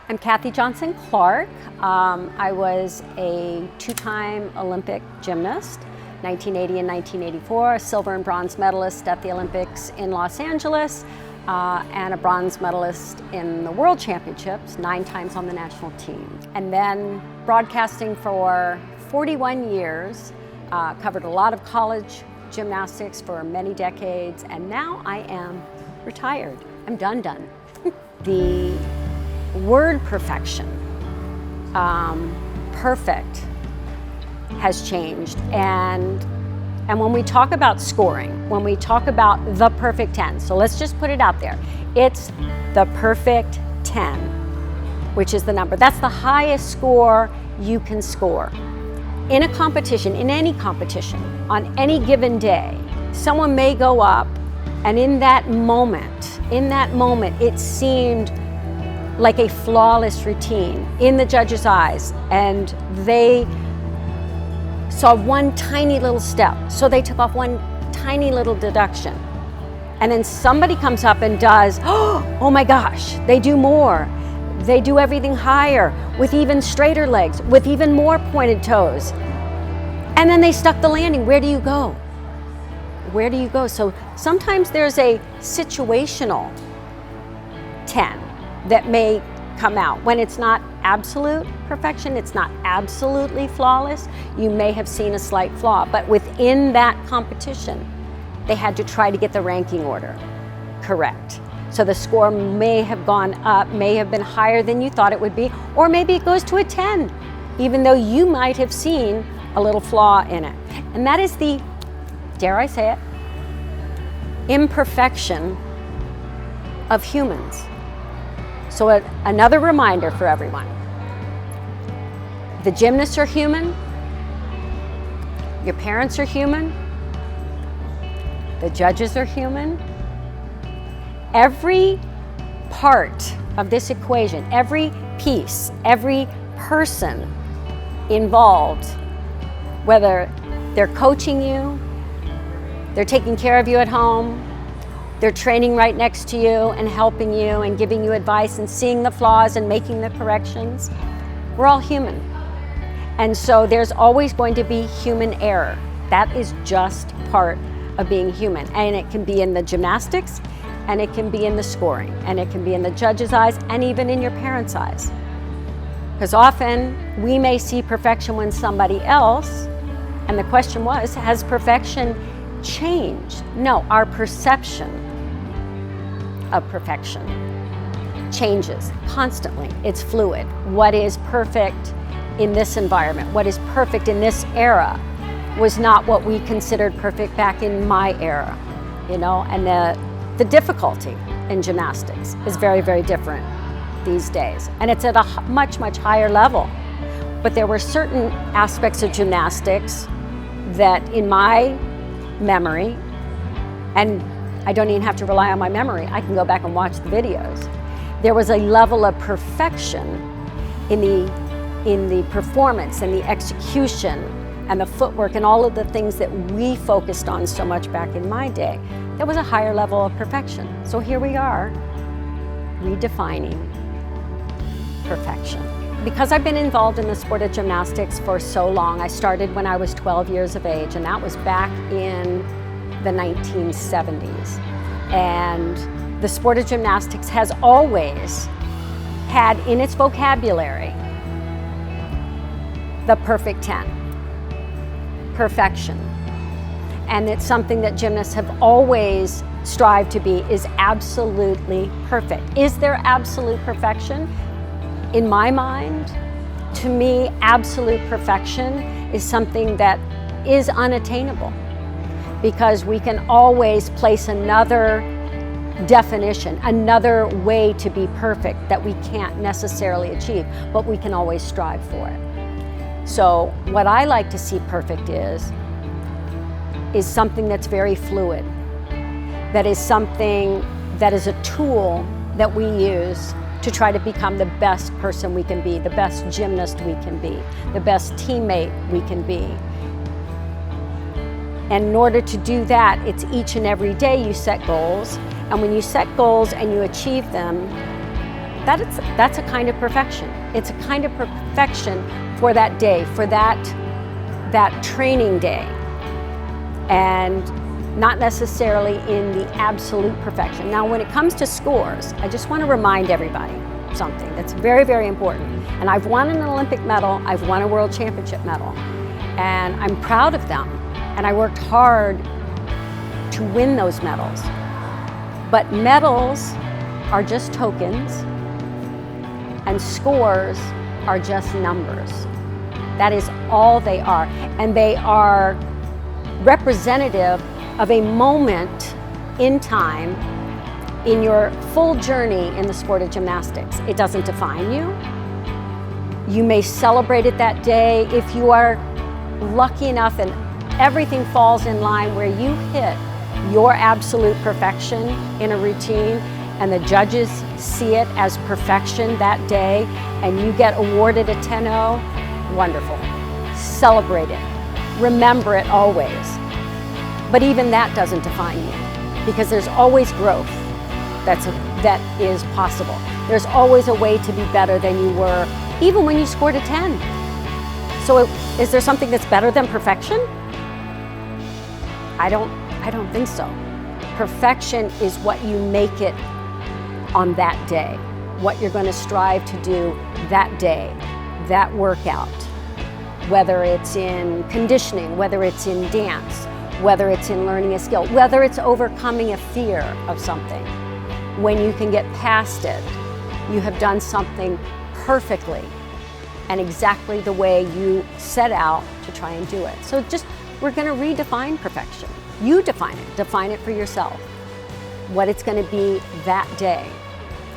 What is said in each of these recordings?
I'm Kathy Johnson Clarke. I was a two-time Olympic gymnast, 1980 and 1984, a silver and bronze medalist at the Olympics in Los Angeles, and a bronze medalist in the World Championships, 9 times on the national team. And then broadcasting for 41 years, covered a lot of college gymnastics for many decades, and now I am retired. I'm done. The word perfection, perfect, has changed. And when we talk about scoring, when we talk about the perfect 10, so let's just put it out there, it's the perfect 10, which is the number. That's the highest score you can score. In a competition, in any competition, on any given day, someone may go up and in that moment, it seemed like a flawless routine in the judge's eyes, and they saw one tiny little step, so they took off one tiny little deduction. And then somebody comes up and does, oh my gosh, they do more. They do everything higher, with even straighter legs, with even more pointed toes. And then they stuck the landing. Where do you go? Where do you go? So sometimes there's a situational 10 that may come out. When it's not absolute perfection, it's not absolutely flawless, you may have seen a slight flaw. But within that competition, they had to try to get the ranking order correct. So the score may have gone up, may have been higher than you thought it would be, or maybe it goes to a 10, even though you might have seen a little flaw in it. And that is the, dare I say it, imperfection of humans. So another reminder for everyone. The gymnasts are human. Your parents are human. The judges are human. Every part of this equation, every piece, every person involved, whether they're coaching you, they're taking care of you at home, they're training right next to you and helping you and giving you advice and seeing the flaws and making the corrections. We're all human. And so there's always going to be human error. That is just part of being human. And it can be in the gymnastics, and it can be in the scoring, and it can be in the judge's eyes, and even in your parents' eyes. Because often we may see perfection when somebody else, and the question was, has perfection changed? No, our perception of perfection changes constantly. It's fluid. What is perfect in this environment, what is perfect in this era, was not what we considered perfect back in my era, and the difficulty in gymnastics is very, very different these days. And it's at a much, much higher level. But there were certain aspects of gymnastics that in my memory, and I don't even have to rely on my memory, I can go back and watch the videos. There was a level of perfection in the performance and the execution and the footwork and all of the things that we focused on so much back in my day. There was a higher level of perfection. So here we are, redefining perfection. Because I've been involved in the sport of gymnastics for so long, I started when I was 12 years of age, and that was back in the 1970s. And the sport of gymnastics has always had in its vocabulary the perfect 10, perfection. And it's something that gymnasts have always strived to be, is absolutely perfect. Is there absolute perfection? In my mind, to me, absolute perfection is something that is unattainable, because we can always place another definition, another way to be perfect that we can't necessarily achieve, but we can always strive for it. So what I like to see perfect is something that's very fluid, that is something that is a tool that we use to try to become the best person we can be, the best gymnast we can be, the best teammate we can be. And in order to do that, it's each and every day you set goals. And when you set goals and you achieve them, that's a kind of perfection. It's a kind of perfection for that day, for that training day, and not necessarily in the absolute perfection. Now, when it comes to scores, I just want to remind everybody something that's very, very important. And I've won an Olympic medal, I've won a world championship medal, and I'm proud of them. And I worked hard to win those medals. But medals are just tokens, and scores are just numbers. That is all they are. And they are representative of a moment in time in your full journey in the sport of gymnastics. It doesn't define you. You may celebrate it that day if you are lucky enough and everything falls in line where you hit your absolute perfection in a routine and the judges see it as perfection that day and you get awarded a 10-0, wonderful. Celebrate it. Remember it always. But even that doesn't define you, because there's always growth that is possible. There's always a way to be better than you were, even when you scored a 10. So is there something that's better than perfection? I don't think so. Perfection is what you make it on that day, what you're going to strive to do that day, that workout, whether it's in conditioning, whether it's in dance, whether it's in learning a skill, whether it's overcoming a fear of something. When you can get past it, you have done something perfectly and exactly the way you set out to try and do it. So we're going to redefine perfection. You define it for yourself, what it's going to be that day.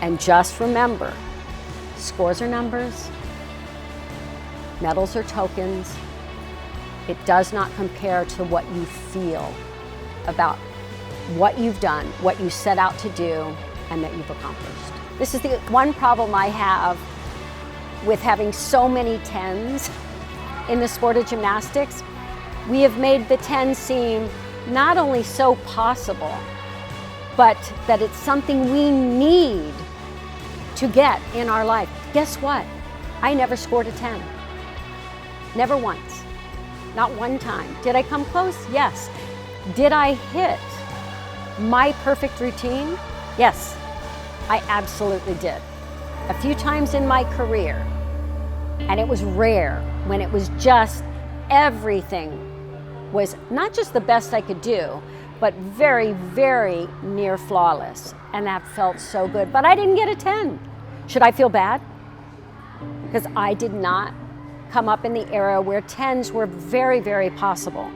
And just remember, scores are numbers, medals are tokens. It does not compare to what you feel about what you've done, what you set out to do, and that you've accomplished. This is the one problem I have with having so many 10s in the sport of gymnastics. We have made the 10 seem not only so possible, but that it's something we need to get in our life. Guess what? I never scored a 10. Never once. Not one time. Did I come close? Yes. Did I hit my perfect routine? Yes, I absolutely did. A few times in my career, and it was rare when it was just everything was not just the best I could do, but very, very near flawless. And that felt so good. But I didn't get a 10. Should I feel bad? Because I did not come up in the era where 10s were very, very possible.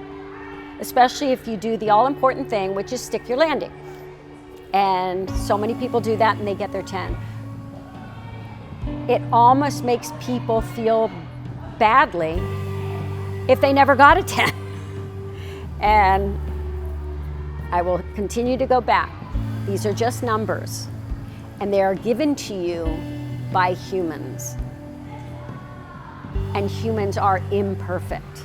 Especially if you do the all-important thing, which is stick your landing. And so many people do that and they get their 10. It almost makes people feel badly if they never got a 10. And I will continue to go back. These are just numbers, and they are given to you by humans. And humans are imperfect.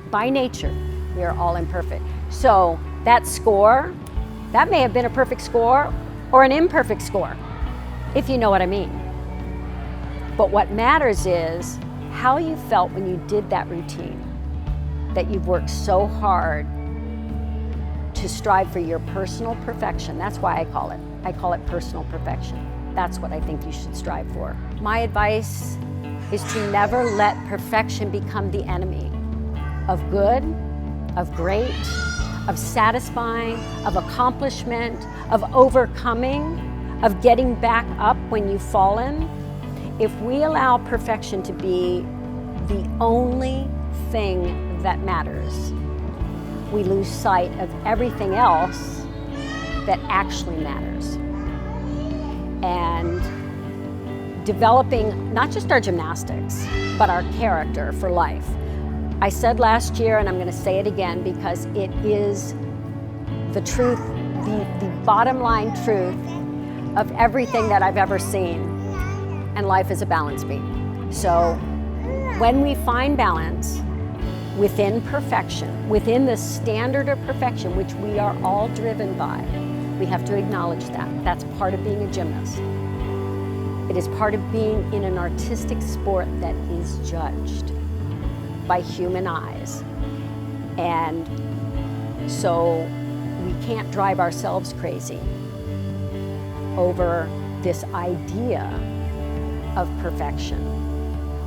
By nature, we are all imperfect. So that score, that may have been a perfect score or an imperfect score, if you know what I mean. But what matters is how you felt when you did that routine, that you've worked so hard to strive for your personal perfection. That's why I call it personal perfection. That's what I think you should strive for. My advice is to never let perfection become the enemy of good, of great, of satisfying, of accomplishment, of overcoming, of getting back up when you've fallen. If we allow perfection to be the only thing that matters, we lose sight of everything else that actually matters. And developing not just our gymnastics, but our character for life. I said last year, and I'm going to say it again because it is the truth, the bottom line truth of everything that I've ever seen. And life is a balance beam. So when we find balance within perfection, within the standard of perfection, which we are all driven by, we have to acknowledge that. That's part of being a gymnast. It is part of being in an artistic sport that is judged by human eyes. And so we can't drive ourselves crazy over this idea of perfection.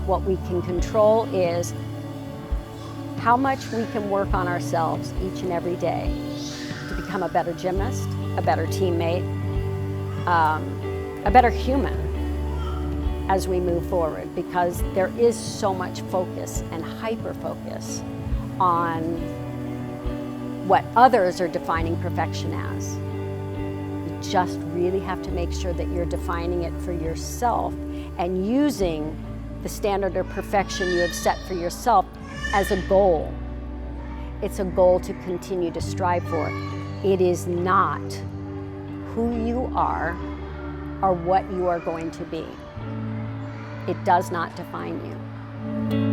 What we can control is how much we can work on ourselves each and every day to become a better gymnast, a better teammate, a better human as we move forward, because there is so much focus and hyper-focus on what others are defining perfection as. You just really have to make sure that you're defining it for yourself and using the standard of perfection you have set for yourself as a goal. It's a goal to continue to strive for. It is not who you are or what you are going to be. It does not define you.